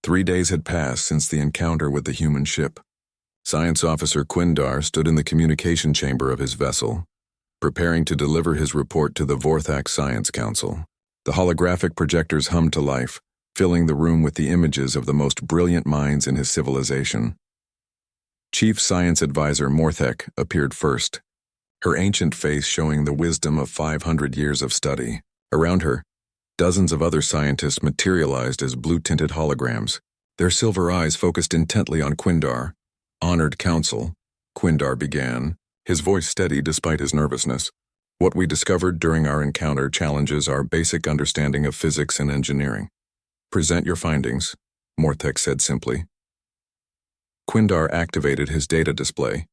3 days had passed since the encounter with the human ship. Science Officer Quindar stood in the communication chamber of his vessel, preparing to deliver his report to the Vorthak Science Council. The holographic projectors hummed to life, filling the room with the images of the most brilliant minds in his civilization. Chief Science Advisor Morthek appeared first, her ancient face showing the wisdom of 500 years of study. Around her, dozens of other scientists materialized as blue-tinted holograms, their silver eyes focused intently on Quindar. "Honored Council," Quindar began, his voice steady despite his nervousness. "What we discovered during our encounter challenges our basic understanding of physics and engineering. Present your findings," Morthek said simply. Quindar activated his data display,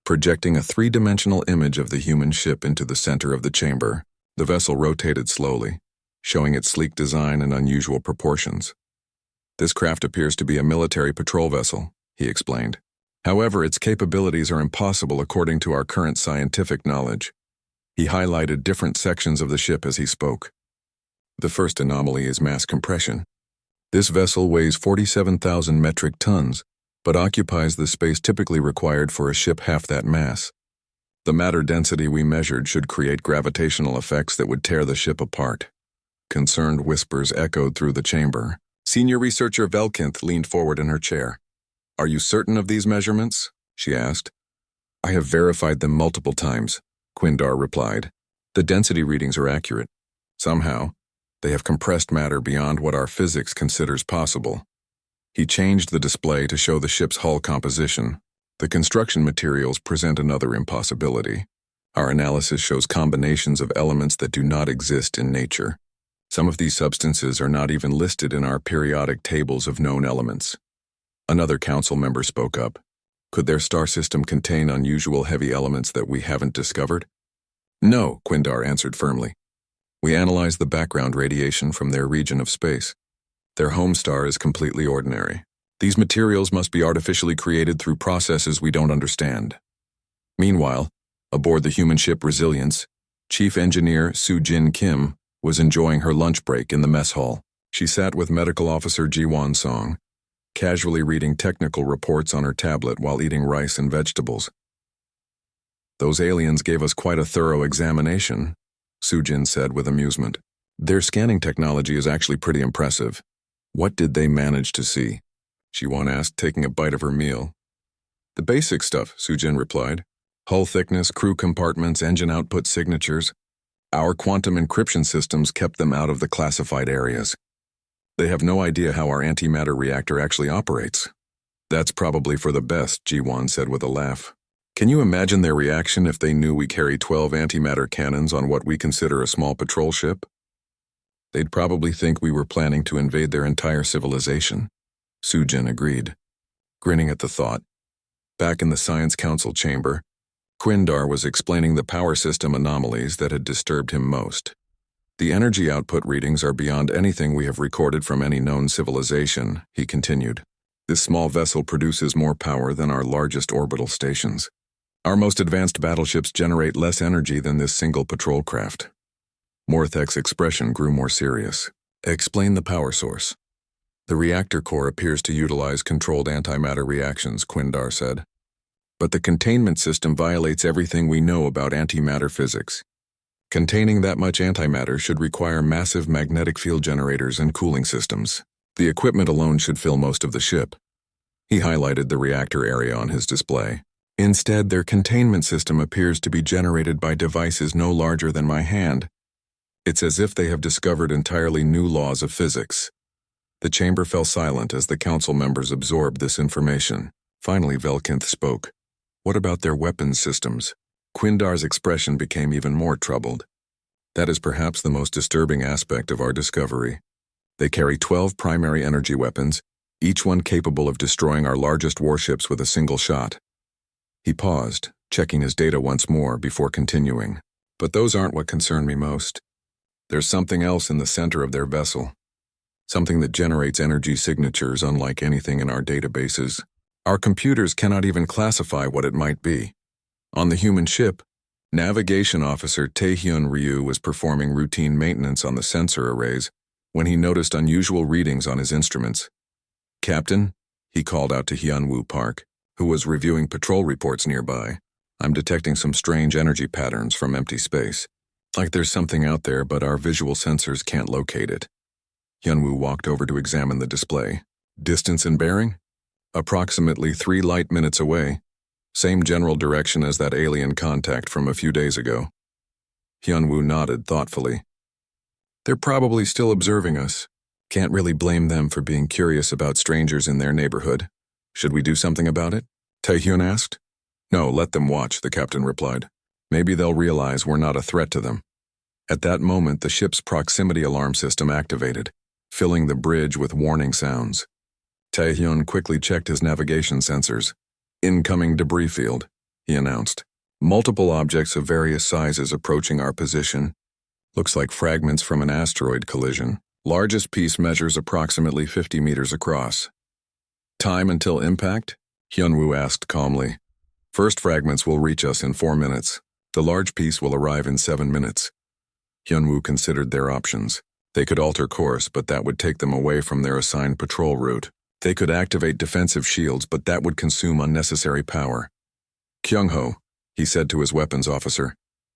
projecting a three-dimensional image of the human ship into the center of the chamber. The vessel rotated slowly, showing its sleek design and unusual proportions. "This craft appears to be a military patrol vessel," he explained. "However, its capabilities are impossible according to our current scientific knowledge." He highlighted different sections of the ship as he spoke. "The first anomaly is mass compression. This vessel weighs 47,000 metric tons, but occupies the space typically required for a ship half that mass. The matter density we measured should create gravitational effects that would tear the ship apart." Concerned whispers echoed through the chamber. Senior researcher Velkinth leaned forward in her chair. "Are you certain of these measurements?" she asked. "I have verified them multiple times," Quindar replied. "The density readings are accurate. Somehow, they have compressed matter beyond what our physics considers possible." He changed the display to show the ship's hull composition. "The construction materials present another impossibility. Our analysis shows combinations of elements that do not exist in nature. Some of these substances are not even listed in our periodic tables of known elements." Another council member spoke up. "Could their star system contain unusual heavy elements that we haven't discovered?" "No," Quindar answered firmly. "We analyzed the background radiation from their region of space. Their home star is completely ordinary. These materials must be artificially created through processes we don't understand." Meanwhile, aboard the human ship Resilience, Chief Engineer Soo-Jin Kim was enjoying her lunch break in the mess hall. She sat with Medical Officer Ji-Won Song, casually reading technical reports on her tablet while eating rice and vegetables. "Those aliens gave us quite a thorough examination," Soo-Jin said with amusement. "Their scanning technology is actually pretty impressive. What did they manage to see?" Ji-Won asked, taking a bite of her meal. "The basic stuff," Soo-Jin replied. "Hull thickness, crew compartments, engine output signatures. Our quantum encryption systems kept them out of the classified areas. They have no idea how our antimatter reactor actually operates." "That's probably for the best," Ji-Won said with a laugh. "Can you imagine their reaction if they knew we carry 12 antimatter cannons on what we consider a small patrol ship? They'd probably think we were planning to invade their entire civilization." Soo-Jin agreed, grinning at the thought. Back in the Science Council chamber, Quindar was explaining the power system anomalies that had disturbed him most. "The energy output readings are beyond anything we have recorded from any known civilization," he continued. "This small vessel produces more power than our largest orbital stations. Our most advanced battleships generate less energy than this single patrol craft." Morthek's expression grew more serious. "Explain the power source." "The reactor core appears to utilize controlled antimatter reactions," Quindar said. "But the containment system violates everything we know about antimatter physics. Containing that much antimatter should require massive magnetic field generators and cooling systems. The equipment alone should fill most of the ship." He highlighted the reactor area on his display. "Instead, their containment system appears to be generated by devices no larger than my hand. It's as if they have discovered entirely new laws of physics." The chamber fell silent as the council members absorbed this information. Finally, Velkinth spoke. "What about their weapons systems?" Quindar's expression became even more troubled. "That is perhaps the most disturbing aspect of our discovery. They carry 12 primary energy weapons, each one capable of destroying our largest warships with a single shot." He paused, checking his data once more before continuing. "But those aren't what concern me most. There's something else in the center of their vessel. Something that generates energy signatures unlike anything in our databases. Our computers cannot even classify what it might be." On the human ship, Navigation Officer Taehyun Ryu was performing routine maintenance on the sensor arrays when he noticed unusual readings on his instruments. Captain, he called out to Hyunwoo Park, who was reviewing patrol reports nearby. I'm detecting some strange energy patterns from empty space. Like there's something out there, but our visual sensors can't locate it. Hyunwoo walked over to examine the display. Distance and bearing? Approximately 3 light minutes away. Same general direction as that alien contact from a few days ago. Hyunwoo nodded thoughtfully. They're probably still observing us. Can't really blame them for being curious about strangers in their neighborhood. Should we do something about it? Taehyun asked. No, let them watch, the captain replied. Maybe they'll realize we're not a threat to them. At that moment, the ship's proximity alarm system activated, filling the bridge with warning sounds. Taehyun quickly checked his navigation sensors. Incoming debris field, he announced. Multiple objects of various sizes approaching our position. Looks like fragments from an asteroid collision. Largest piece measures approximately 50 meters across. Time until impact? Hyunwoo asked calmly. First fragments will reach us in 4 minutes. The large piece will arrive in 7 minutes. Hyunwoo considered their options. They could alter course, but that would take them away from their assigned patrol route. They could activate defensive shields, but that would consume unnecessary power. Kyung-ho, he said to his weapons officer,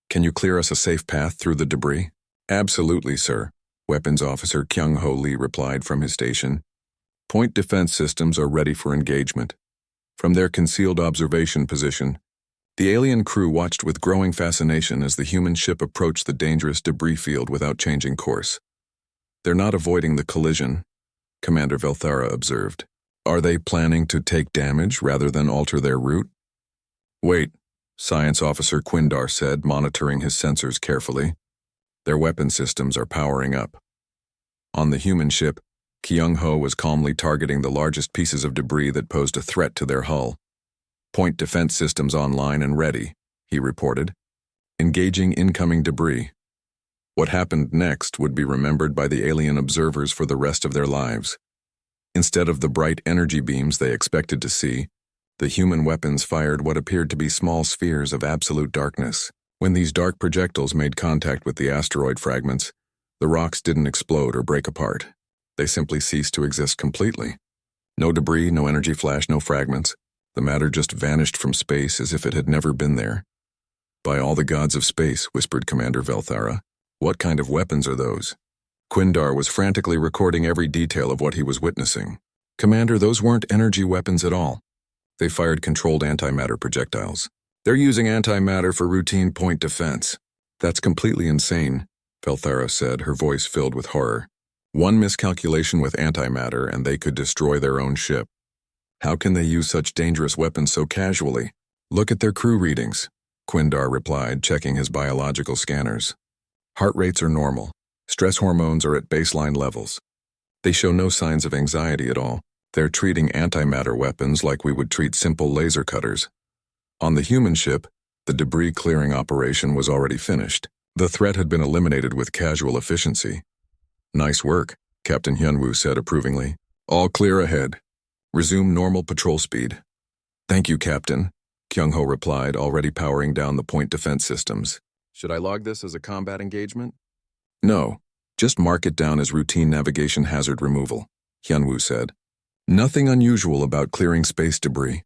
can you clear us a safe path through the debris? Absolutely, sir, Weapons Officer Kyung-ho Lee replied from his station. Point defense systems are ready for engagement. From their concealed observation position, the alien crew watched with growing fascination as the human ship approached the dangerous debris field without changing course. They're not avoiding the collision, Commander Velthara observed. Are they planning to take damage rather than alter their route? Wait, Science Officer Quindar said, monitoring his sensors carefully. Their weapon systems are powering up. On the human ship, Kyung-ho was calmly targeting the largest pieces of debris that posed a threat to their hull. Point defense systems online and ready, he reported. Engaging incoming debris. What happened next would be remembered by the alien observers for the rest of their lives. Instead of the bright energy beams they expected to see, the human weapons fired what appeared to be small spheres of absolute darkness. When these dark projectiles made contact with the asteroid fragments, the rocks didn't explode or break apart. They simply ceased to exist completely. No debris, no energy flash, no fragments. The matter just vanished from space as if it had never been there. By all the gods of space, whispered Commander Velthara. What kind of weapons are those? Quindar was frantically recording every detail of what he was witnessing. Commander, those weren't energy weapons at all. They fired controlled antimatter projectiles. They're using antimatter for routine point defense. That's completely insane, Velthara said, her voice filled with horror. One miscalculation with antimatter and they could destroy their own ship. How can they use such dangerous weapons so casually? Look at their crew readings, Quindar replied, checking his biological scanners. Heart rates are normal. Stress hormones are at baseline levels. They show no signs of anxiety at all. They're treating antimatter weapons like we would treat simple laser cutters. On the human ship, the debris clearing operation was already finished. The threat had been eliminated with casual efficiency. Nice work, Captain Hyunwoo said approvingly. All clear ahead. Resume normal patrol speed. Thank you, Captain, Kyung-ho replied, already powering down the point defense systems. Should I log this as a combat engagement? No, just mark it down as routine navigation hazard removal, Hyunwoo said. Nothing unusual about clearing space debris.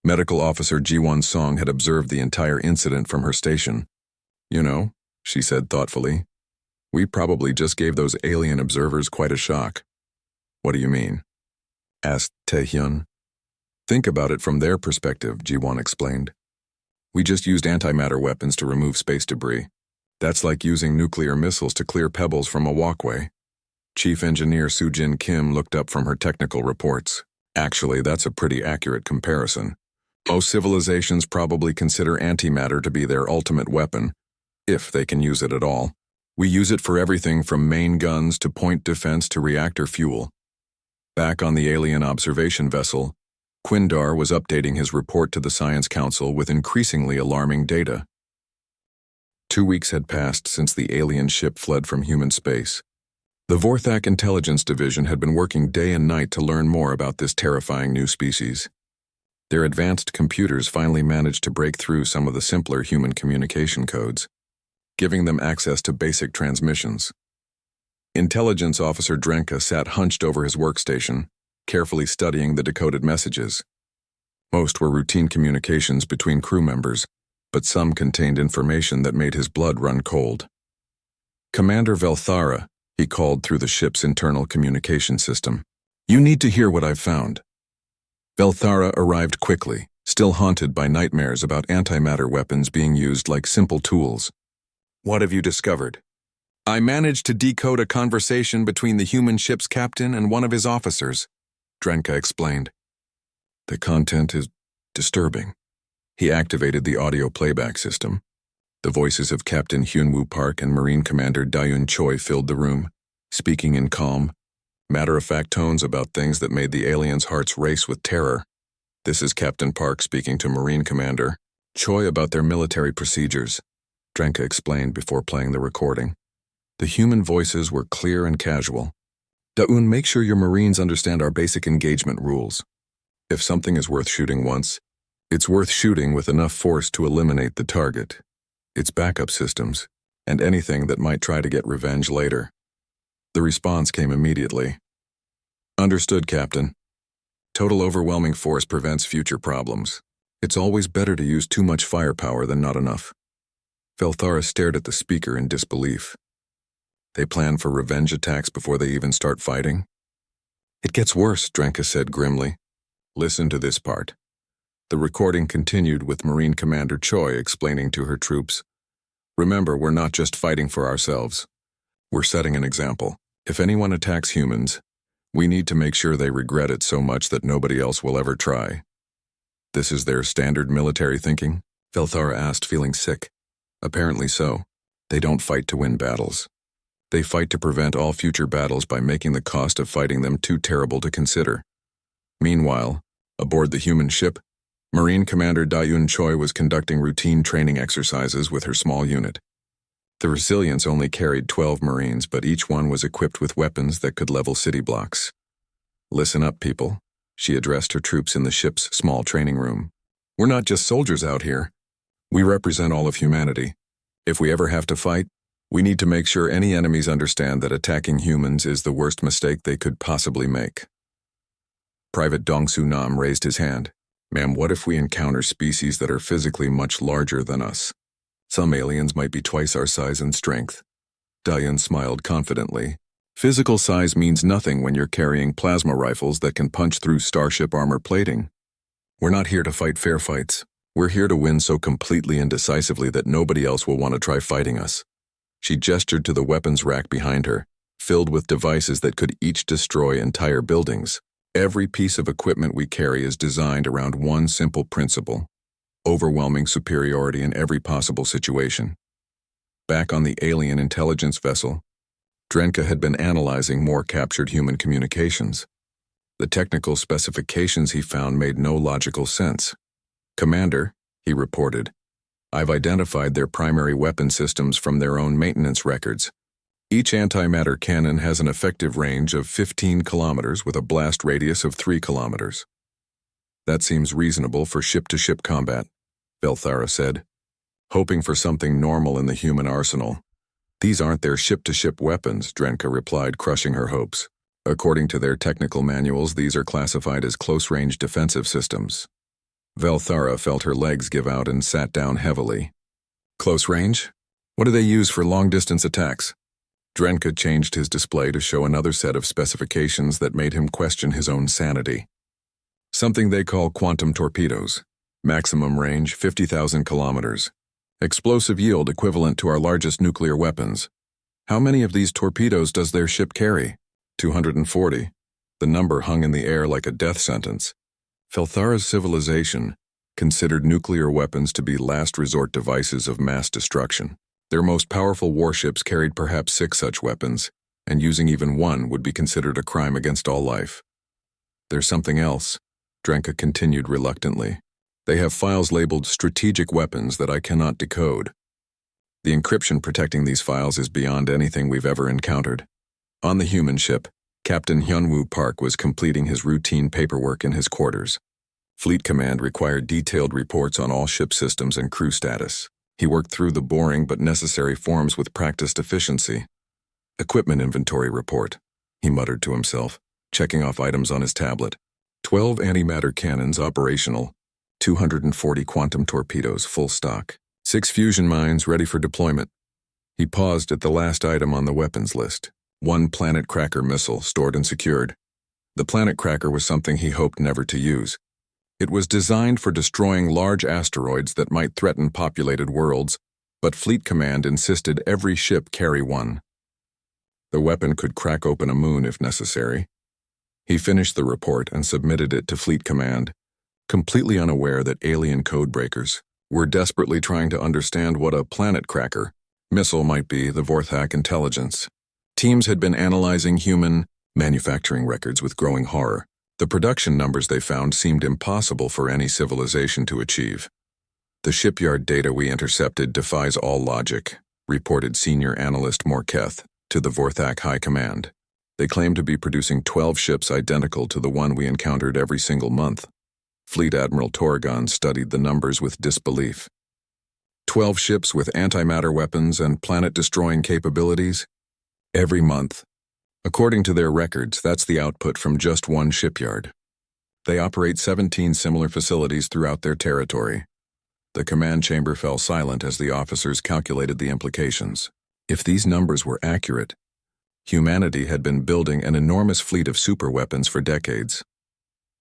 Medical Officer Ji-won Song had observed the entire incident from her station. You know, she said thoughtfully, we probably just gave those alien observers quite a shock. What do you mean? Asked Taehyun. Think about it from their perspective, Ji-won explained. We just used antimatter weapons to remove space debris. That's like using nuclear missiles to clear pebbles from a walkway. Chief Engineer Soo-jin Kim looked up from her technical reports. Actually, that's a pretty accurate comparison. Most civilizations probably consider antimatter to be their ultimate weapon, if they can use it at all. We use it for everything from main guns to point defense to reactor fuel. Back on the alien observation vessel, Quindar was updating his report to the Science Council with increasingly alarming data. 2 weeks had passed since the alien ship fled from human space. The Vorthak Intelligence Division had been working day and night to learn more about this terrifying new species. Their advanced computers finally managed to break through some of the simpler human communication codes, giving them access to basic transmissions. Intelligence Officer Drenka sat hunched over his workstation, carefully studying the decoded messages. Most were routine communications between crew members, but some contained information that made his blood run cold. "Commander Velthara," he called through the ship's internal communication system. "You need to hear what I've found." Velthara arrived quickly, still haunted by nightmares about antimatter weapons being used like simple tools. "What have you discovered?" "I managed to decode a conversation between the human ship's captain and one of his officers," Drenka explained. "The content is disturbing." He activated the audio playback system. The voices of Captain Hyunwoo Park and Marine Commander Dayun Choi filled the room, speaking in calm, matter-of-fact tones about things that made the aliens' hearts race with terror. "This is Captain Park speaking to Marine Commander Choi about their military procedures," Drenka explained before playing the recording. The human voices were clear and casual. "Dayun, make sure your Marines understand our basic engagement rules. If something is worth shooting once, it's worth shooting with enough force to eliminate the target, its backup systems, and anything that might try to get revenge later." The response came immediately. "Understood, Captain. Total overwhelming force prevents future problems. It's always better to use too much firepower than not enough." Velthara stared at the speaker in disbelief. "They plan for revenge attacks before they even start fighting?" "It gets worse," Drenka said grimly. "Listen to this part." The recording continued with Marine Commander Choi explaining to her troops, "Remember, we're not just fighting for ourselves. We're setting an example. If anyone attacks humans, we need to make sure they regret it so much that nobody else will ever try." "This is their standard military thinking?" Velthara asked, feeling sick. "Apparently so. They don't fight to win battles. They fight to prevent all future battles by making the cost of fighting them too terrible to consider." Meanwhile, aboard the human ship, Marine Commander Dayun Choi was conducting routine training exercises with her small unit. The Resilience only carried 12 Marines, but each one was equipped with weapons that could level city blocks. "Listen up, people," she addressed her troops in the ship's small training room. "We're not just soldiers out here. We represent all of humanity. If we ever have to fight, we need to make sure any enemies understand that attacking humans is the worst mistake they could possibly make." Private Dongsu Nam raised his hand. "Ma'am, what if we encounter species that are physically much larger than us? Some aliens might be twice our size and strength." Dayun smiled confidently. "Physical size means nothing when you're carrying plasma rifles that can punch through starship armor plating. We're not here to fight fair fights. We're here to win so completely and decisively that nobody else will want to try fighting us." She gestured to the weapons rack behind her, filled with devices that could each destroy entire buildings. "Every piece of equipment we carry is designed around one simple principle: overwhelming superiority in every possible situation." Back on the alien intelligence vessel, Drenka had been analyzing more captured human communications. The technical specifications he found made no logical sense. "Commander," he reported, "I've identified their primary weapon systems from their own maintenance records. Each antimatter cannon has an effective range of 15 kilometers with a blast radius of 3 kilometers. That seems reasonable for ship-to-ship combat," Velthara said, hoping for something normal in the human arsenal. "These aren't their ship-to-ship weapons," Drenka replied, crushing her hopes. "According to their technical manuals, these are classified as close-range defensive systems." Velthara felt her legs give out and sat down heavily. "Close range? What do they use for long-distance attacks?" Drenka changed his display to show another set of specifications that made him question his own sanity. "Something they call quantum torpedoes. Maximum range 50,000 kilometers. Explosive yield equivalent to our largest nuclear weapons. How many of these torpedoes does their ship carry?" 240. The number hung in the air like a death sentence. Velthara's civilization considered nuclear weapons to be last resort devices of mass destruction. Their most powerful warships carried perhaps 6 such weapons, and using even one would be considered a crime against all life. "There's something else," Drenka continued reluctantly. "They have files labeled strategic weapons that I cannot decode. The encryption protecting these files is beyond anything we've ever encountered." On the human ship, Captain Hyunwoo Park was completing his routine paperwork in his quarters. Fleet Command required detailed reports on all ship systems and crew status. He worked through the boring but necessary forms with practiced efficiency. "Equipment inventory report," he muttered to himself. checking off items on his tablet. 12 antimatter cannons operational, 240 quantum torpedoes full stock, 6 fusion mines ready for deployment. He paused at the last item on the weapons list, 1 Planet Cracker missile stored and secured. The Planet Cracker was something he hoped never to use. It was designed for destroying large asteroids that might threaten populated worlds, but Fleet Command insisted every ship carry one. The weapon could crack open a moon if necessary. He finished the report and submitted it to Fleet Command, completely unaware that alien codebreakers were desperately trying to understand what a Planet Cracker missile might be. The Vorthak intelligence teams had been analyzing human manufacturing records with growing horror. The production numbers they found seemed impossible for any civilization to achieve. The shipyard data we intercepted defies all logic, reported Senior Analyst Morketh to the Vorthak High Command. They claim to be producing 12 ships identical to the one we encountered every single month. Fleet Admiral Torgon studied the numbers with disbelief. 12 ships with antimatter weapons and planet-destroying capabilities? Every month. According to their records, that's the output from just one shipyard. They operate 17 similar facilities throughout their territory. The command chamber fell silent as the officers calculated the implications. If these numbers were accurate, humanity had been building an enormous fleet of superweapons for decades.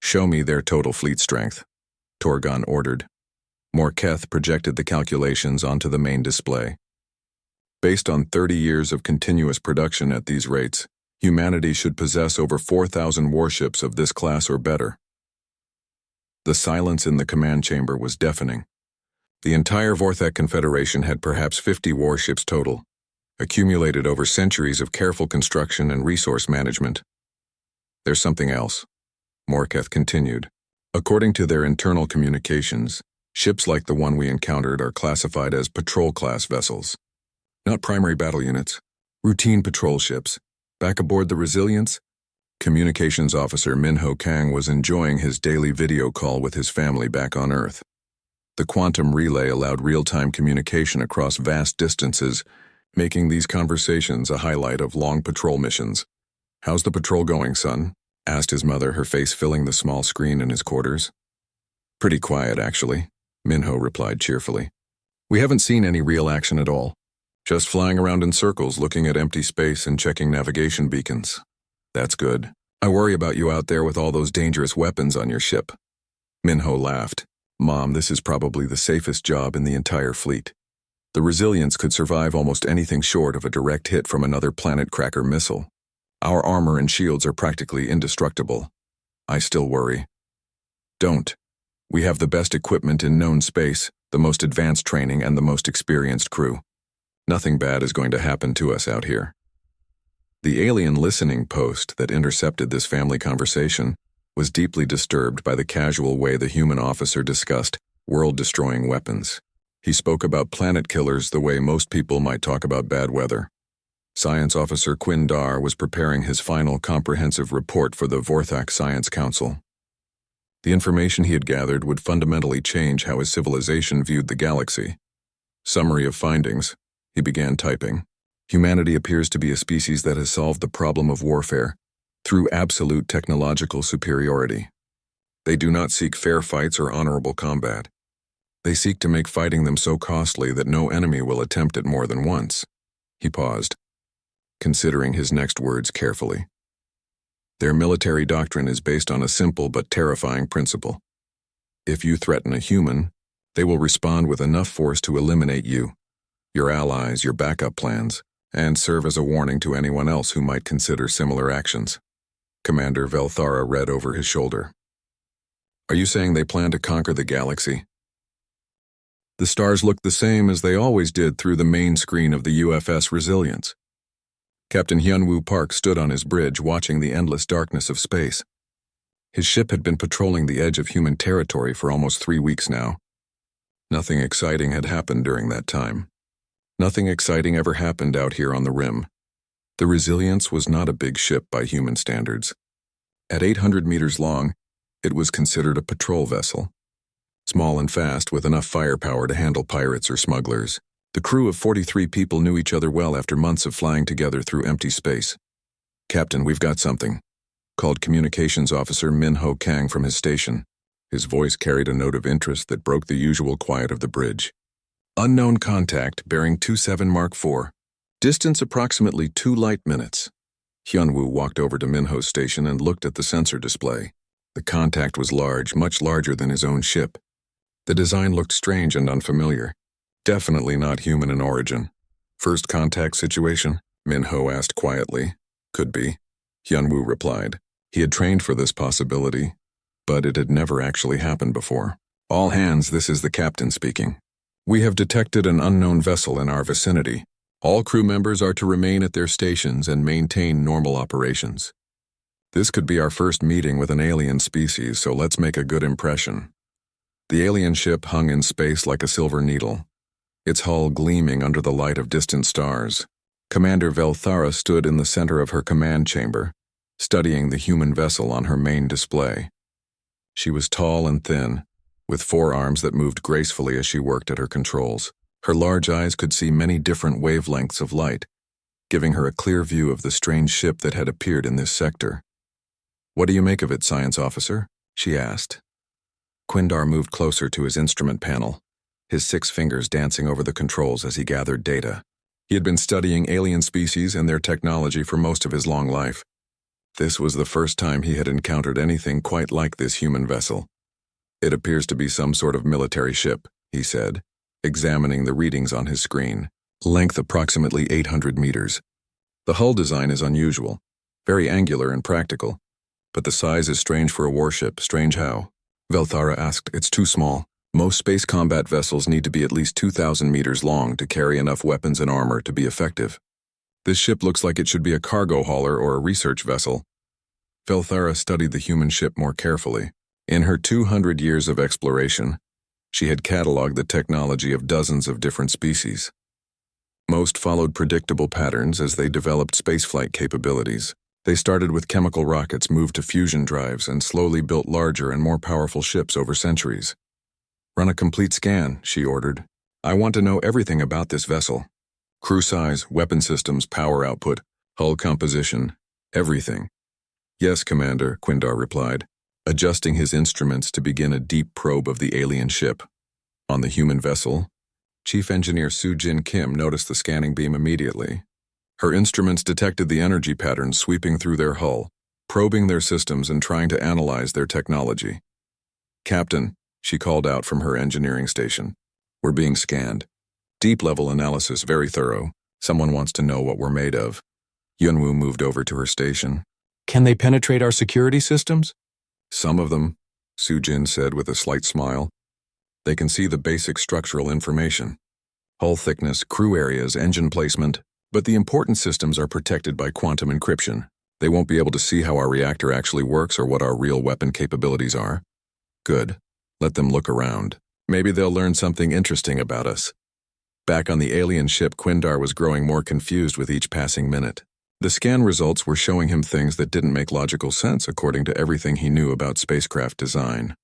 Show me their total fleet strength, Torgon ordered. Morketh projected the calculations onto the main display. Based on 30 years of continuous production at these rates, humanity should possess over 4,000 warships of this class or better. The silence in the command chamber was deafening. The entire Vorthak Confederation had perhaps 50 warships total, accumulated over centuries of careful construction and resource management. There's something else, Morketh continued. According to their internal communications, ships like the one we encountered are classified as patrol-class vessels. Not primary battle units, routine patrol ships. Back aboard the Resilience, Communications Officer Minho Kang was enjoying his daily video call with his family back on Earth. The quantum relay allowed real-time communication across vast distances, making these conversations a highlight of long patrol missions. "How's the patrol going, son?" asked his mother, her face filling the small screen in his quarters. "Pretty quiet, actually," Minho replied cheerfully. "We haven't seen any real action at all. Just flying around in circles looking at empty space and checking navigation beacons." "That's good. I worry about you out there with all those dangerous weapons on your ship." Minho laughed. "Mom, this is probably the safest job in the entire fleet. The Resilience could survive almost anything short of a direct hit from another Planet Cracker missile. Our armor and shields are practically indestructible. I still worry." "Don't. We have the best equipment in known space, the most advanced training, and the most experienced crew. Nothing bad is going to happen to us out here." The alien listening post that intercepted this family conversation was deeply disturbed by the casual way the human officer discussed world-destroying weapons. He spoke about planet killers the way most people might talk about bad weather. Science Officer Quindar was preparing his final comprehensive report for the Vorthak Science Council. The information he had gathered would fundamentally change how his civilization viewed the galaxy. Summary of findings. He began typing. Humanity appears to be a species that has solved the problem of warfare through absolute technological superiority. They do not seek fair fights or honorable combat. They seek to make fighting them so costly that no enemy will attempt it more than once. He paused, considering his next words carefully. Their military doctrine is based on a simple but terrifying principle. If you threaten a human, they will respond with enough force to eliminate you, your allies, your backup plans, and serve as a warning to anyone else who might consider similar actions. Commander Velthara read over his shoulder. Are you saying they plan to conquer the galaxy? The stars looked the same as they always did through the main screen of the UFS Resilience. Captain Hyunwoo Park stood on his bridge watching the endless darkness of space. His ship had been patrolling the edge of human territory for almost 3 weeks now. Nothing exciting had happened during that time. Nothing exciting ever happened out here on the rim. The Resilience was not a big ship by human standards. At 800 meters long, it was considered a patrol vessel. Small and fast, with enough firepower to handle pirates or smugglers. The crew of 43 people knew each other well after months of flying together through empty space. Captain, we've got something. called Communications Officer Min-Ho Kang from his station. His voice carried a note of interest that broke the usual quiet of the bridge. Unknown contact bearing 27 Mark IV. Distance approximately 2 light minutes. Hyunwoo walked over to Minho's station and looked at the sensor display. The contact was large, much larger than his own ship. The design looked strange and unfamiliar. Definitely not human in origin. First contact situation? Minho asked quietly. Could be. Hyunwoo replied. He had trained for this possibility, but it had never actually happened before. All hands, this is the captain speaking. We have detected an unknown vessel in our vicinity. All crew members are to remain at their stations and maintain normal operations. This could be our first meeting with an alien species, so let's make a good impression. The alien ship hung in space like a silver needle, its hull gleaming under the light of distant stars. Commander Velthara stood in the center of her command chamber, studying the human vessel on her main display. She was tall and thin, with forearms that moved gracefully as she worked at her controls. Her large eyes could see many different wavelengths of light, giving her a clear view of the strange ship that had appeared in this sector. What do you make of it, Science Officer? She asked. Quindar moved closer to his instrument panel, his 6 fingers dancing over the controls as he gathered data. He had been studying alien species and their technology for most of his long life. This was the first time he had encountered anything quite like this human vessel. It appears to be some sort of military ship, he said, examining the readings on his screen. Length approximately 800 meters. The hull design is unusual, very angular and practical, but the size is strange for a warship. Strange how? Velthara asked. It's too small. Most space combat vessels need to be at least 2,000 meters long to carry enough weapons and armor to be effective. This ship looks like it should be a cargo hauler or a research vessel. Velthara studied the human ship more carefully. In her 200 years of exploration, she had cataloged the technology of dozens of different species. Most followed predictable patterns as they developed spaceflight capabilities. They started with chemical rockets, moved to fusion drives, and slowly built larger and more powerful ships over centuries. Run a complete scan, she ordered. I want to know everything about this vessel. Crew size, weapon systems, power output, hull composition, everything. Yes, Commander, Quindar replied, adjusting his instruments to begin a deep probe of the alien ship. On the human vessel, Chief Engineer Soo-Jin Kim noticed the scanning beam immediately. Her instruments detected the energy patterns sweeping through their hull, probing their systems and trying to analyze their technology. Captain, she called out from her engineering station. We're being scanned. Deep-level analysis, very thorough. Someone wants to know what we're made of. Yunwoo moved over to her station. Can they penetrate our security systems? Some of them, Soo-Jin said with a slight smile. They can see the basic structural information. Hull thickness, crew areas, engine placement. But the important systems are protected by quantum encryption. They won't be able to see how our reactor actually works or what our real weapon capabilities are. Good. Let them look around. Maybe they'll learn something interesting about us. Back on the alien ship, Quindar was growing more confused with each passing minute. The scan results were showing him things that didn't make logical sense according to everything he knew about spacecraft design.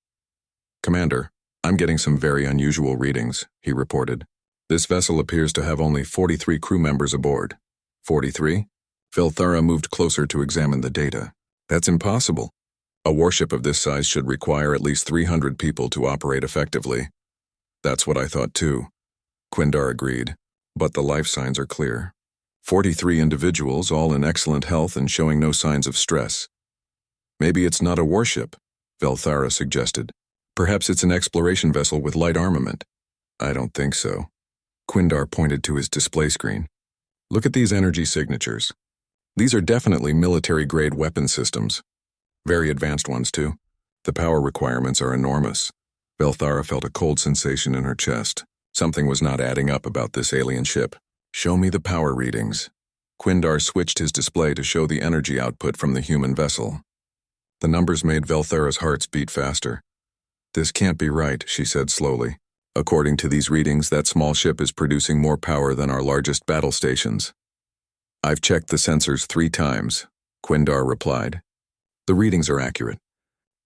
Commander, I'm getting some very unusual readings, he reported. This vessel appears to have only 43 crew members aboard. 43? Velthara moved closer to examine the data. That's impossible. A warship of this size should require at least 300 people to operate effectively. That's what I thought too. Quindar agreed. But the life signs are clear. 43 individuals, all in excellent health and showing no signs of stress. Maybe it's not a warship, Velthara suggested. Perhaps it's an exploration vessel with light armament. I don't think so. Quindar pointed to his display screen. Look at these energy signatures. These are definitely military-grade weapon systems. Very advanced ones, too. The power requirements are enormous. Velthara felt a cold sensation in her chest. Something was not adding up about this alien ship. Show me the power readings. Quindar switched his display to show the energy output from the human vessel. The numbers made Velthara's heart beat faster. This can't be right, she said slowly. According to these readings, that small ship is producing more power than our largest battle stations. I've checked the sensors 3 times, Quindar replied. The readings are accurate.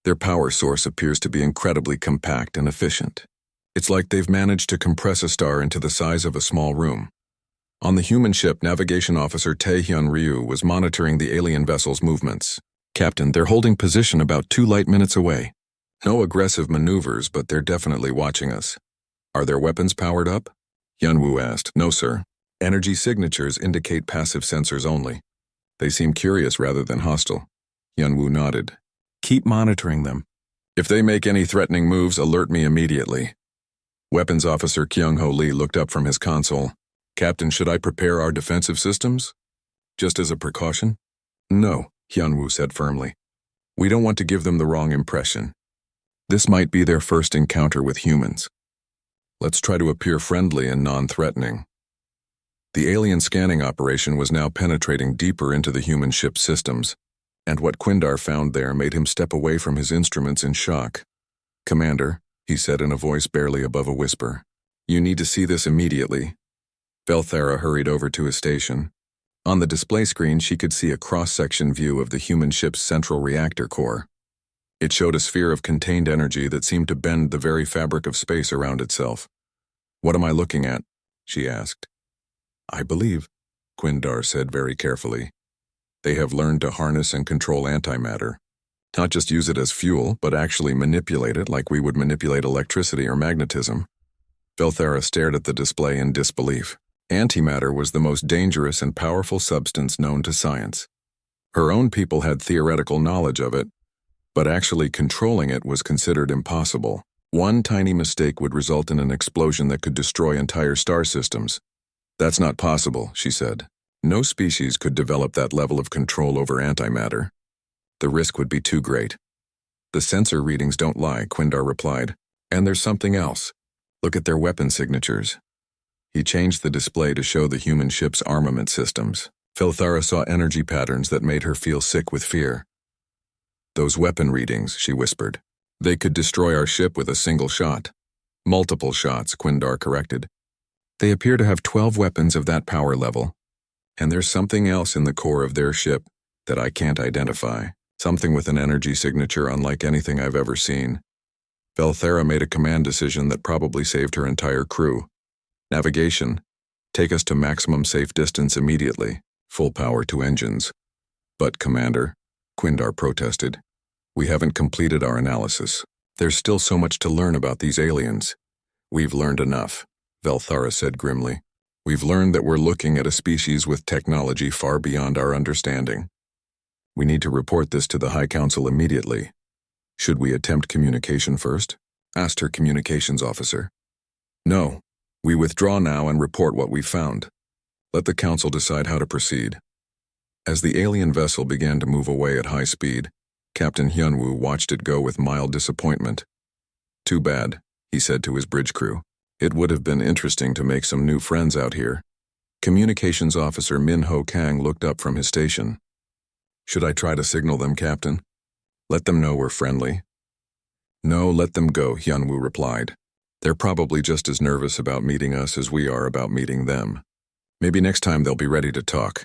Their power source appears to be incredibly compact and efficient. It's like they've managed to compress a star into the size of a small room. On the human ship, Navigation Officer Taehyun Ryu was monitoring the alien vessel's movements. Captain, they're holding position about 2 light minutes away. No aggressive maneuvers, but they're definitely watching us. Are their weapons powered up? Yunwu asked. No, sir. Energy signatures indicate passive sensors only. They seem curious rather than hostile. Yunwu nodded. Keep monitoring them. If they make any threatening moves, alert me immediately. Weapons Officer Kyung-Ho Lee looked up from his console. Captain, should I prepare our defensive systems? Just as a precaution? No, Hyunwoo said firmly. We don't want to give them the wrong impression. This might be their first encounter with humans. Let's try to appear friendly and non-threatening. The alien scanning operation was now penetrating deeper into the human ship's systems, and what Quindar found there made him step away from his instruments in shock. Commander, he said in a voice barely above a whisper, you need to see this immediately. Velthara hurried over to his station. On the display screen, she could see a cross-section view of the human ship's central reactor core. It showed a sphere of contained energy that seemed to bend the very fabric of space around itself. What am I looking at? She asked. I believe, Quindar said very carefully. They have learned to harness and control antimatter. Not just use it as fuel, but actually manipulate it like we would manipulate electricity or magnetism. Velthara stared at the display in disbelief. Antimatter was the most dangerous and powerful substance known to science. Her own people had theoretical knowledge of it, but actually controlling it was considered impossible. One tiny mistake would result in an explosion that could destroy entire star systems. That's not possible, she said. No species could develop that level of control over antimatter. The risk would be too great. The sensor readings don't lie, Quindar replied. And there's something else. Look at their weapon signatures. He changed the display to show the human ship's armament systems. Velthara saw energy patterns that made her feel sick with fear. Those weapon readings, she whispered. They could destroy our ship with a single shot. Multiple shots, Quindar corrected. They appear to have 12 weapons of that power level. And there's something else in the core of their ship that I can't identify. Something with an energy signature unlike anything I've ever seen. Velthara made a command decision that probably saved her entire crew. Navigation. Take us to maximum safe distance immediately. Full power to engines. But, Commander, Quindar protested, we haven't completed our analysis. There's still so much to learn about these aliens. We've learned enough, Velthara said grimly. We've learned that we're looking at a species with technology far beyond our understanding. We need to report this to the High Council immediately. Should we attempt communication first? Asked her communications officer. No. We withdraw now and report what we found. Let the Council decide how to proceed. As the alien vessel began to move away at high speed, Captain Hyunwoo watched it go with mild disappointment. Too bad, he said to his bridge crew. It would have been interesting to make some new friends out here. Communications officer Min-Ho Kang looked up from his station. Should I try to signal them, Captain? Let them know we're friendly. No, let them go, Hyunwoo replied. They're probably just as nervous about meeting us as we are about meeting them. Maybe next time they'll be ready to talk.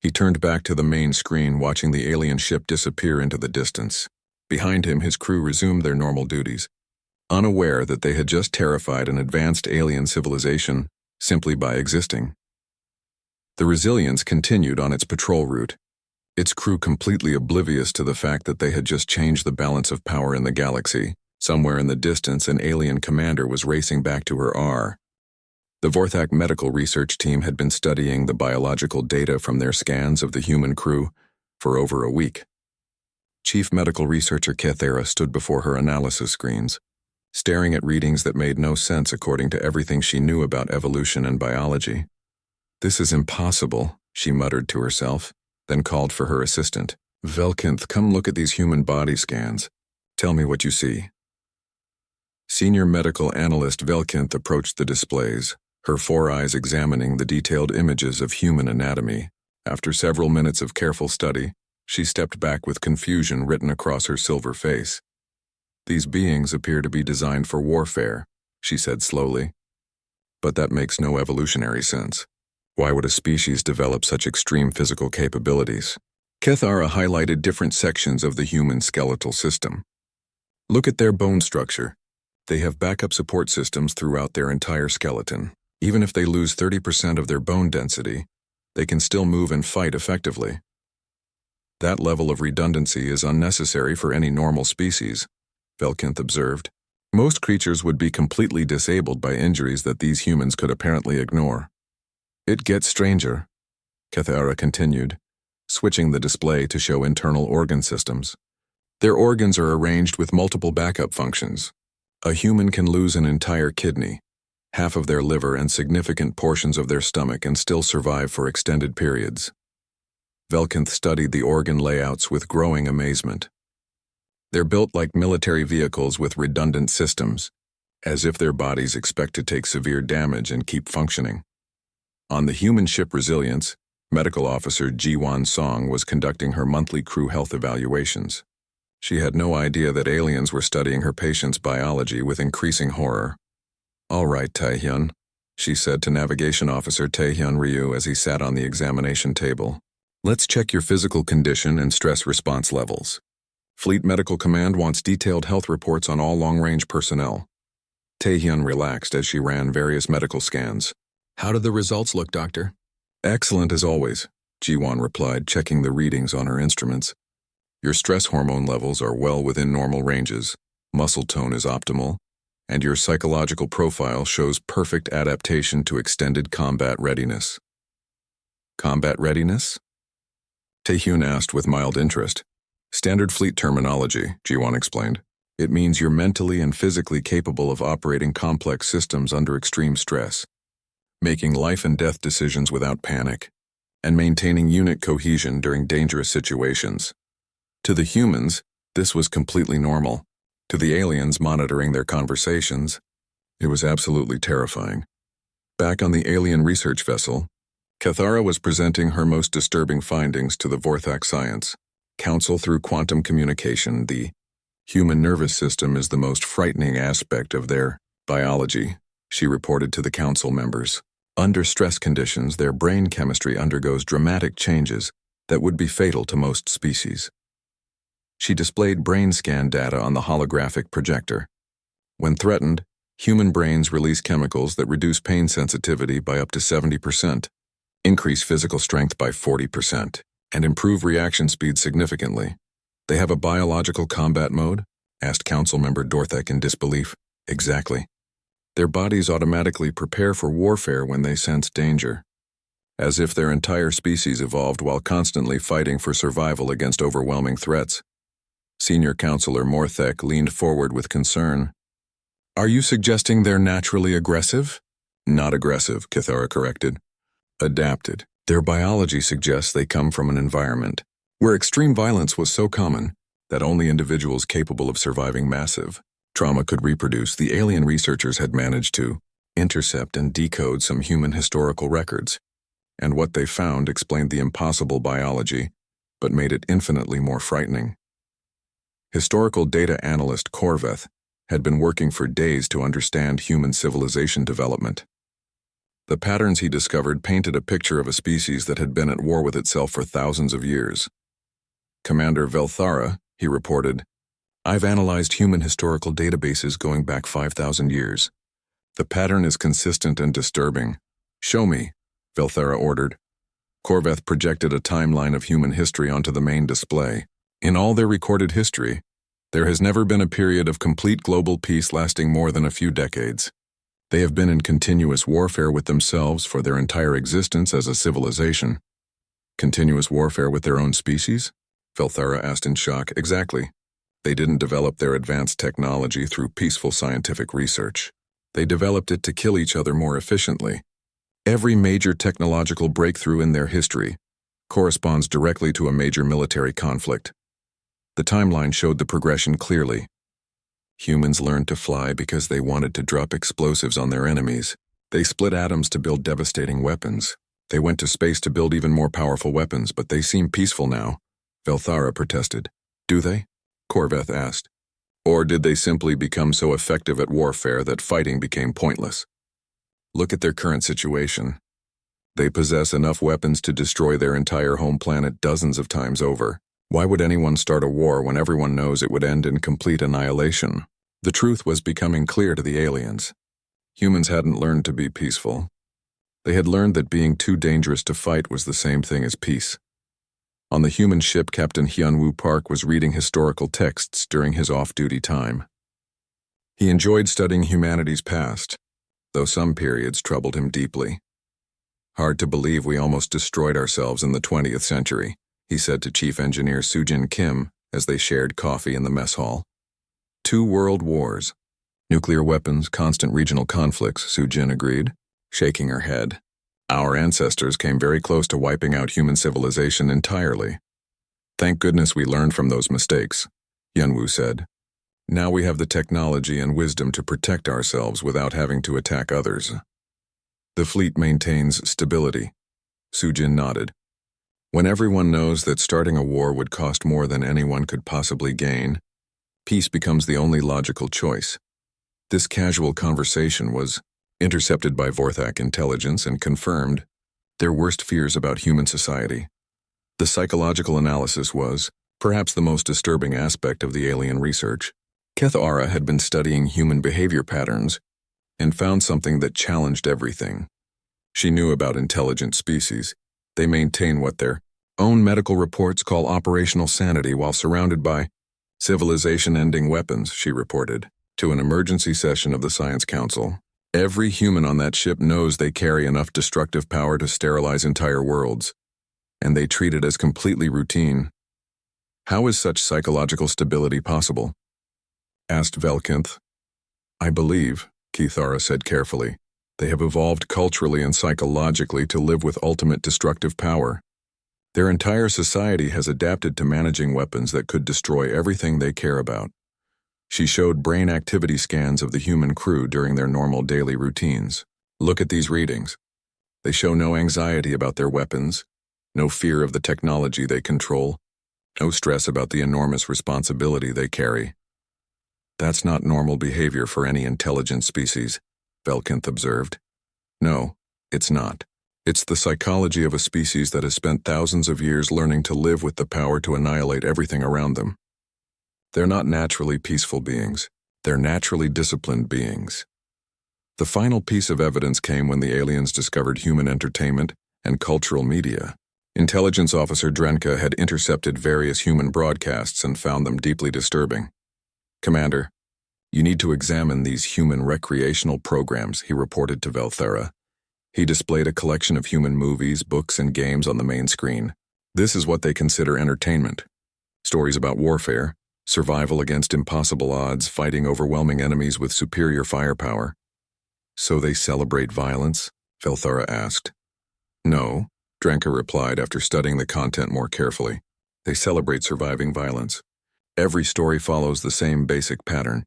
He turned back to the main screen, watching the alien ship disappear into the distance. Behind him, his crew resumed their normal duties, unaware that they had just terrified an advanced alien civilization simply by existing. The Resilience continued on its patrol route, its crew completely oblivious to the fact that they had just changed the balance of power in the galaxy. Somewhere in the distance, an alien commander was racing back to her R. The Vorthak medical research team had been studying the biological data from their scans of the human crew for over a week. Chief Medical Researcher Kethera stood before her analysis screens, staring at readings that made no sense according to everything she knew about evolution and biology. This is impossible, she muttered to herself, then called for her assistant. Velkinth, come look at these human body scans. Tell me what you see. Senior Medical Analyst Velkinth approached the displays, her 4 eyes examining the detailed images of human anatomy. After several minutes of careful study, she stepped back with confusion written across her silver face. These beings appear to be designed for warfare, she said slowly. But that makes no evolutionary sense. Why would a species develop such extreme physical capabilities? Kethara highlighted different sections of the human skeletal system. Look at their bone structure. They have backup support systems throughout their entire skeleton. Even if they lose 30% of their bone density, they can still move and fight effectively. That level of redundancy is unnecessary for any normal species, Velkinth observed. Most creatures would be completely disabled by injuries that these humans could apparently ignore. It gets stranger, Cathara continued, switching the display to show internal organ systems. Their organs are arranged with multiple backup functions. A human can lose an entire kidney, half of their liver and significant portions of their stomach and still survive for extended periods. Velkinth studied the organ layouts with growing amazement. They're built like military vehicles with redundant systems, as if their bodies expect to take severe damage and keep functioning. On the human ship Resilience, Medical Officer Jiwan Song was conducting her monthly crew health evaluations. She had no idea that aliens were studying her patient's biology with increasing horror. "All right, Taehyun," she said to Navigation Officer Taehyun Ryu as he sat on the examination table. "Let's check your physical condition and stress response levels. Fleet Medical Command wants detailed health reports on all long-range personnel." Taehyun relaxed as she ran various medical scans. "How do the results look, Doctor?" "Excellent as always," Jiwan replied, checking the readings on her instruments. "Your stress hormone levels are well within normal ranges, muscle tone is optimal, and your psychological profile shows perfect adaptation to extended combat readiness." "Combat readiness?" Taehyun asked with mild interest. "Standard fleet terminology," Jiwan explained. "It means you're mentally and physically capable of operating complex systems under extreme stress, making life and death decisions without panic, and maintaining unit cohesion during dangerous situations." To the humans, this was completely normal. To the aliens monitoring their conversations, it was absolutely terrifying. Back on the alien research vessel, Cathara was presenting her most disturbing findings to the Vorthak Science Council through quantum communication. The human nervous system is the most frightening aspect of their biology, she reported to the council members. Under stress conditions, their brain chemistry undergoes dramatic changes that would be fatal to most species. She displayed brain scan data on the holographic projector. When threatened, human brains release chemicals that reduce pain sensitivity by up to 70%, increase physical strength by 40%, and improve reaction speed significantly. "They have a biological combat mode?" asked Council Member Dorthek in disbelief. "Exactly. Their bodies automatically prepare for warfare when they sense danger, as if their entire species evolved while constantly fighting for survival against overwhelming threats." Senior Counselor Morthek leaned forward with concern. "Are you suggesting they're naturally aggressive?" "Not aggressive," Cathara corrected. "Adapted. Their biology suggests they come from an environment where extreme violence was so common that only individuals capable of surviving massive trauma could reproduce. The alien researchers had managed to intercept and decode some human historical records, and what they found explained the impossible biology, but made it infinitely more frightening. Historical data analyst Korveth had been working for days to understand human civilization development. The patterns he discovered painted a picture of a species that had been at war with itself for thousands of years. "Commander Velthara," he reported, "I've analyzed human historical databases going back 5,000 years. The pattern is consistent and disturbing." "Show me," Velthara ordered. Korveth projected a timeline of human history onto the main display. In all their recorded history, there has never been a period of complete global peace lasting more than a few decades. They have been in continuous warfare with themselves for their entire existence as a civilization. "Continuous warfare with their own species?" Velthara asked in shock. "Exactly. They didn't develop their advanced technology through peaceful scientific research. They developed it to kill each other more efficiently. Every major technological breakthrough in their history corresponds directly to a major military conflict." The timeline showed the progression clearly. Humans learned to fly because they wanted to drop explosives on their enemies. They split atoms to build devastating weapons. They went to space to build even more powerful weapons, but they seem peaceful now, Velthara protested. "Do they?" Korveth asked. "Or did they simply become so effective at warfare that fighting became pointless? Look at their current situation. They possess enough weapons to destroy their entire home planet dozens of times over. Why would anyone start a war when everyone knows it would end in complete annihilation?" The truth was becoming clear to the aliens. Humans hadn't learned to be peaceful. They had learned that being too dangerous to fight was the same thing as peace. On the human ship, Captain Hyunwoo Park was reading historical texts during his off-duty time. He enjoyed studying humanity's past, though some periods troubled him deeply. "Hard to believe we almost destroyed ourselves in the 20th century," he said to Chief Engineer Sujin Kim as they shared coffee in the mess hall. "2 world wars. Nuclear weapons, constant regional conflicts," Sujin agreed, shaking her head. "Our ancestors came very close to wiping out human civilization entirely. Thank goodness we learned from those mistakes," Hyunwoo said. "Now we have the technology and wisdom to protect ourselves without having to attack others." "The fleet maintains stability," Sujin nodded. "When everyone knows that starting a war would cost more than anyone could possibly gain, peace becomes the only logical choice." This casual conversation was intercepted by Vorthak intelligence and confirmed their worst fears about human society. The psychological analysis was perhaps the most disturbing aspect of the alien research. Kethara had been studying human behavior patterns and found something that challenged everything. She knew about intelligent species. They maintain what their own medical reports call operational sanity while surrounded by civilization-ending weapons, she reported to an emergency session of the Science Council. "Every human on that ship knows they carry enough destructive power to sterilize entire worlds, and they treat it as completely routine. How is such psychological stability possible?" asked Velkinth. "I believe," Kethara said carefully, "they have evolved culturally and psychologically to live with ultimate destructive power. Their entire society has adapted to managing weapons that could destroy everything they care about." She showed brain activity scans of the human crew during their normal daily routines. "Look at these readings. They show no anxiety about their weapons, no fear of the technology they control, no stress about the enormous responsibility they carry. That's not normal behavior for any intelligent species," Velkinth observed. "No, it's not. It's the psychology of a species that has spent thousands of years learning to live with the power to annihilate everything around them. They're not naturally peaceful beings. They're naturally disciplined beings." The final piece of evidence came when the aliens discovered human entertainment and cultural media. Intelligence Officer Drenka had intercepted various human broadcasts and found them deeply disturbing. "Commander, you need to examine these human recreational programs," he reported to Velthera. He displayed a collection of human movies, books, and games on the main screen. "This is what they consider entertainment. Stories about warfare, survival against impossible odds, fighting overwhelming enemies with superior firepower." "So they celebrate violence?" Velthera asked. "No," Drenka replied after studying the content more carefully. "They celebrate surviving violence. Every story follows the same basic pattern.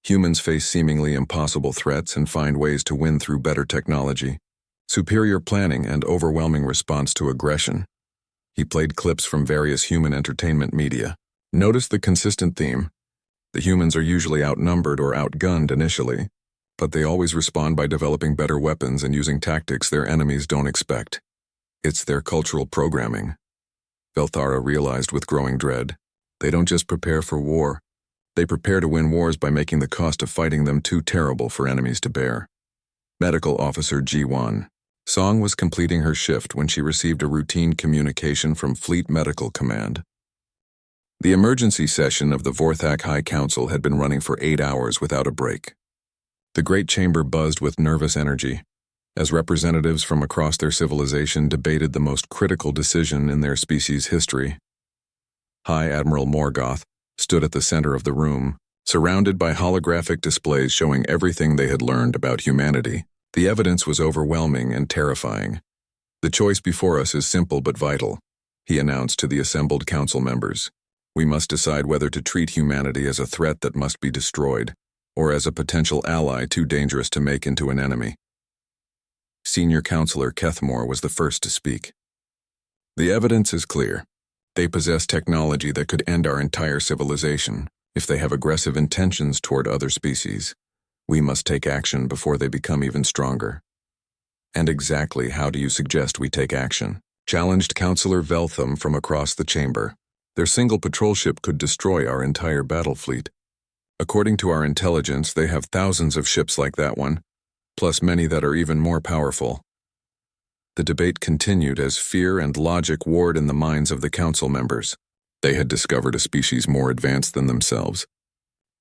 Humans face seemingly impossible threats and find ways to win through better technology, superior planning, and overwhelming response to aggression." He played clips from various human entertainment media. "Notice the consistent theme. The humans are usually outnumbered or outgunned initially, but they always respond by developing better weapons and using tactics their enemies don't expect. It's their cultural programming." Velthara realized with growing dread. They don't just prepare for war. They prepare to win wars by making the cost of fighting them too terrible for enemies to bear. Medical Officer G1. Song was completing her shift when she received a routine communication from Fleet Medical Command. The emergency session of the Vorthak High Council had been running for 8 hours without a break. The great chamber buzzed with nervous energy, as representatives from across their civilization debated the most critical decision in their species' history. High Admiral Morgoth stood at the center of the room, surrounded by holographic displays showing everything they had learned about humanity. The evidence was overwhelming and terrifying. "The choice before us is simple but vital," he announced to the assembled council members. "We must decide whether to treat humanity as a threat that must be destroyed, or as a potential ally too dangerous to make into an enemy." Senior Counselor Kethmore was the first to speak. "The evidence is clear. They possess technology that could end our entire civilization. If they have aggressive intentions toward other species, we must take action before they become even stronger." "And exactly how do you suggest we take action?" challenged Counselor Veltham from across the chamber. "Their single patrol ship could destroy our entire battle fleet. According to our intelligence, they have thousands of ships like that one, plus many that are even more powerful." The debate continued as fear and logic warred in the minds of the council members. They had discovered a species more advanced than themselves,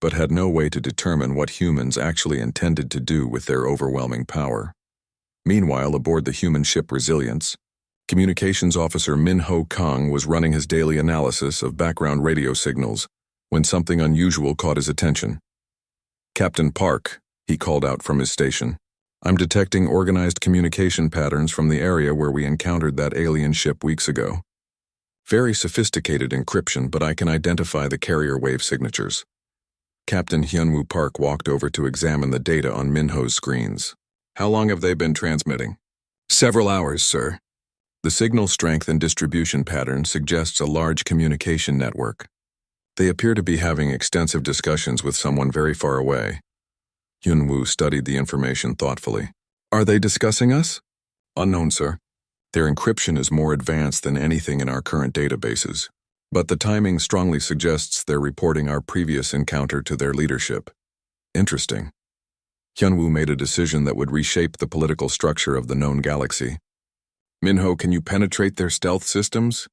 but had no way to determine what humans actually intended to do with their overwhelming power. Meanwhile, aboard the human ship Resilience, Communications Officer Min-Ho Kang was running his daily analysis of background radio signals when something unusual caught his attention. "Captain Park," he called out from his station, "I'm detecting organized communication patterns from the area where we encountered that alien ship weeks ago. Very sophisticated encryption, but I can identify the carrier wave signatures." Captain Hyunwoo Park walked over to examine the data on Min-Ho's screens. "How long have they been transmitting?" "Several hours, sir." The signal strength and distribution pattern suggests a large communication network. They appear to be having extensive discussions with someone very far away. Hyunwoo studied the information thoughtfully. "Are they discussing us?" "Unknown, sir. Their encryption is more advanced than anything in our current databases, but the timing strongly suggests they're reporting our previous encounter to their leadership." "Interesting." Hyunwoo made a decision that would reshape the political structure of the known galaxy. "Min-Ho, can you penetrate their stealth systems?"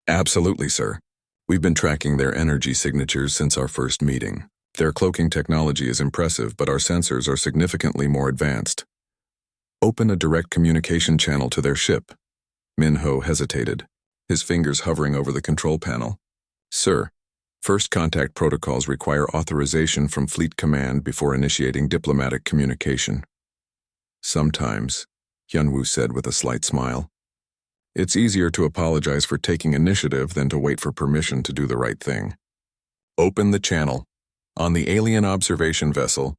"Absolutely, sir. We've been tracking their energy signatures since our first meeting. Their cloaking technology is impressive, but our sensors are significantly more advanced." "Open a direct communication channel to their ship." Min-Ho hesitated, his fingers hovering over the control panel. "Sir, first contact protocols require authorization from Fleet Command before initiating diplomatic communication." "Sometimes," Hyunwoo said with a slight smile, "it's easier to apologize for taking initiative than to wait for permission to do the right thing." "Open the channel." On the alien observation vessel,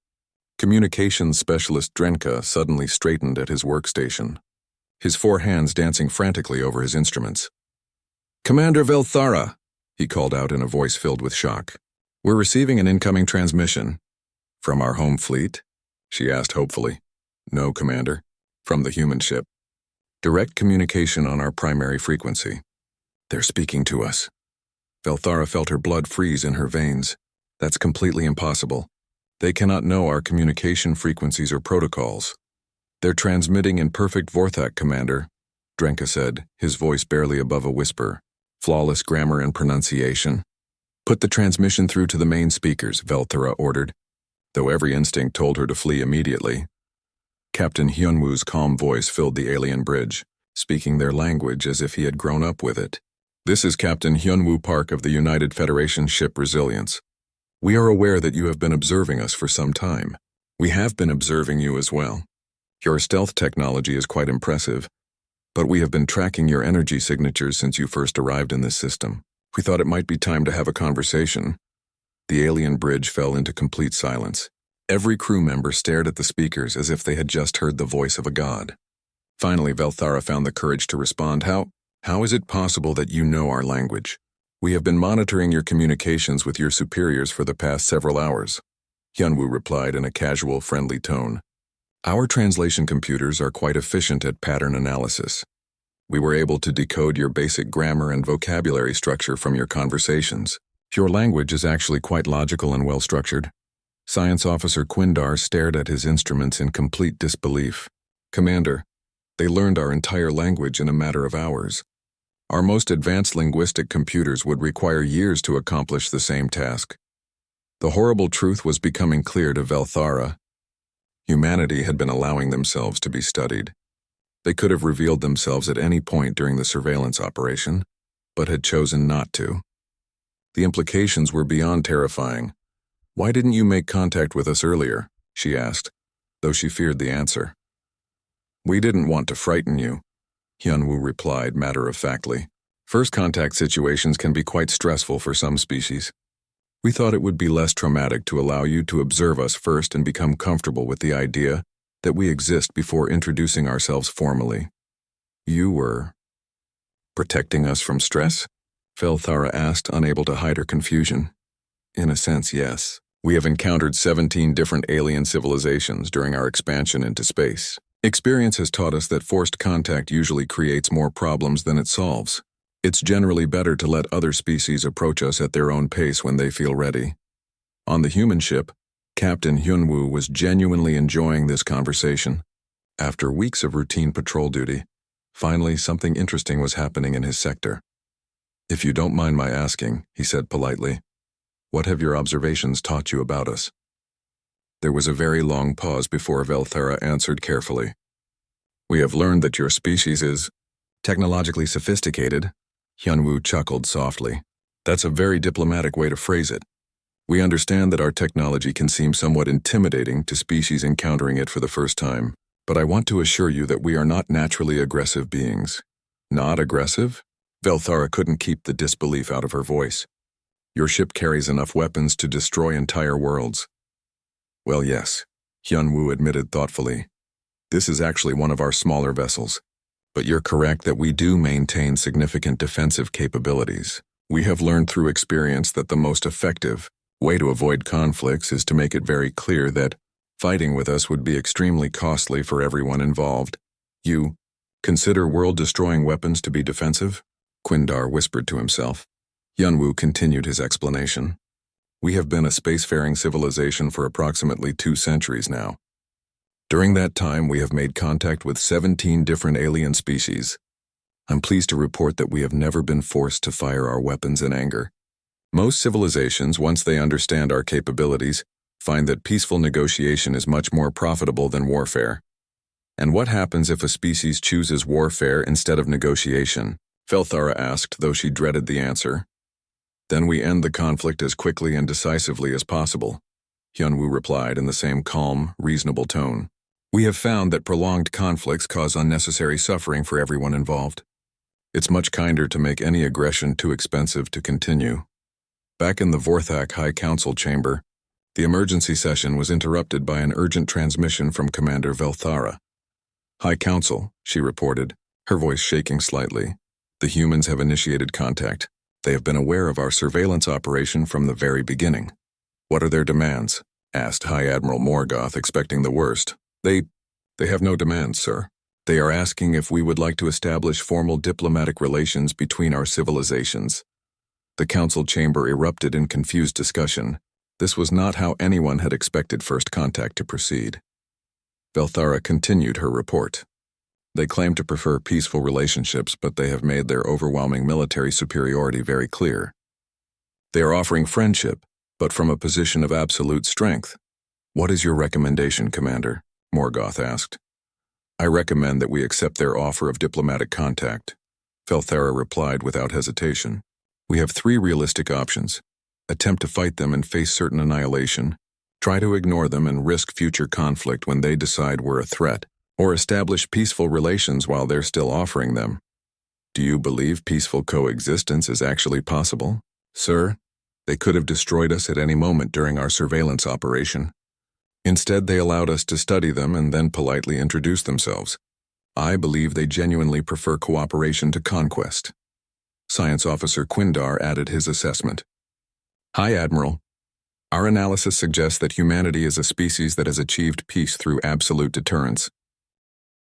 communications specialist Drenka suddenly straightened at his workstation, his four hands dancing frantically over his instruments. "Commander Velthara," he called out in a voice filled with shock. "We're receiving an incoming transmission." "From our home fleet?" she asked hopefully. "No, Commander. From the human ship. Direct communication on our primary frequency." "They're speaking to us." Velthara felt her blood freeze in her veins. "That's completely impossible. They cannot know our communication frequencies or protocols." "They're transmitting in perfect Vorthak, Commander," Drenka said, his voice barely above a whisper. "Flawless grammar and pronunciation." "Put the transmission through to the main speakers," Velthara ordered, though every instinct told her to flee immediately. Captain Hyunwoo's calm voice filled the alien bridge, speaking their language as if he had grown up with it. "This is Captain Hyunwoo Park of the United Federation ship Resilience. We are aware that you have been observing us for some time. We have been observing you as well. Your stealth technology is quite impressive, but we have been tracking your energy signatures since you first arrived in this system. We thought it might be time to have a conversation." The alien bridge fell into complete silence. Every crew member stared at the speakers as if they had just heard the voice of a god. Finally, Velthara found the courage to respond. How is it possible that you know our language? We have been monitoring your communications with your superiors for the past several hours." Hyunwoo replied in a casual, friendly tone. "Our translation computers are quite efficient at pattern analysis. We were able to decode your basic grammar and vocabulary structure from your conversations. Your language is actually quite logical and well-structured." Science Officer Quindar stared at his instruments in complete disbelief. "Commander, they learned our entire language in a matter of hours. Our most advanced linguistic computers would require years to accomplish the same task." The horrible truth was becoming clear to Velthara. Humanity had been allowing themselves to be studied. They could have revealed themselves at any point during the surveillance operation, but had chosen not to. The implications were beyond terrifying. "Why didn't you make contact with us earlier?" she asked, though she feared the answer. "We didn't want to frighten you," Hyunwoo replied matter-of-factly. "First contact situations can be quite stressful for some species. We thought it would be less traumatic to allow you to observe us first and become comfortable with the idea that we exist before introducing ourselves formally." "You were protecting us from stress?" Velthara asked, unable to hide her confusion. "In a sense, yes. We have encountered 17 different alien civilizations during our expansion into space. Experience has taught us that forced contact usually creates more problems than it solves. It's generally better to let other species approach us at their own pace when they feel ready." On the human ship, Captain Hyunwoo was genuinely enjoying this conversation. After weeks of routine patrol duty, Finally, something interesting was happening in his sector. "If you don't mind my asking," he said politely, "what have your observations taught you about us?" There was a very long pause before Velthara answered carefully. "We have learned that your species is technologically sophisticated." Hyunwoo chuckled softly. "That's a very diplomatic way to phrase it. We understand that our technology can seem somewhat intimidating to species encountering it for the first time, but I want to assure you that we are not naturally aggressive beings." "Not aggressive?" Velthara couldn't keep the disbelief out of her voice. "Your ship carries enough weapons to destroy entire worlds." "Well, yes," Hyunwoo admitted thoughtfully. "This is actually one of our smaller vessels. But you're correct that we do maintain significant defensive capabilities. We have learned through experience that the most effective way to avoid conflicts is to make it very clear that fighting with us would be extremely costly for everyone involved." "You consider world-destroying weapons to be defensive?" Quindar whispered to himself. Hyunwoo continued his explanation. "We have been a spacefaring civilization for approximately 2 centuries now. During that time, we have made contact with 17 different alien species. I'm pleased to report that we have never been forced to fire our weapons in anger. Most civilizations, once they understand our capabilities, find that peaceful negotiation is much more profitable than warfare." "And what happens if a species chooses warfare instead of negotiation?" Velthara asked, though she dreaded the answer. "Then we end the conflict as quickly and decisively as possible," Hyunwoo replied in the same calm, reasonable tone. "We have found that prolonged conflicts cause unnecessary suffering for everyone involved. It's much kinder to make any aggression too expensive to continue." Back in the Vorthak High Council chamber, the emergency session was interrupted by an urgent transmission from Commander Velthara. "High Council," she reported, her voice shaking slightly. "The humans have initiated contact. They have been aware of our surveillance operation from the very beginning." "What are their demands?" asked High Admiral Morgoth, expecting the worst. They have no demands, sir. They are asking if we would like to establish formal diplomatic relations between our civilizations." The council chamber erupted in confused discussion. This was not how anyone had expected first contact to proceed. Velthara continued her report. "They claim to prefer peaceful relationships, but they have made their overwhelming military superiority very clear. They are offering friendship, but from a position of absolute strength." "What is your recommendation, Commander?" Morgoth asked. "I recommend that we accept their offer of diplomatic contact," Velthara replied without hesitation. "We have 3 realistic options: attempt to fight them and face certain annihilation, try to ignore them and risk future conflict when they decide we're a threat, or establish peaceful relations while they're still offering them. Do you believe peaceful coexistence is actually possible?" "Sir, they could have destroyed us at any moment during our surveillance operation. Instead, they allowed us to study them and then politely introduce themselves. I believe they genuinely prefer cooperation to conquest." Science Officer Quindar added his assessment. "High Admiral, our analysis suggests that humanity is a species that has achieved peace through absolute deterrence.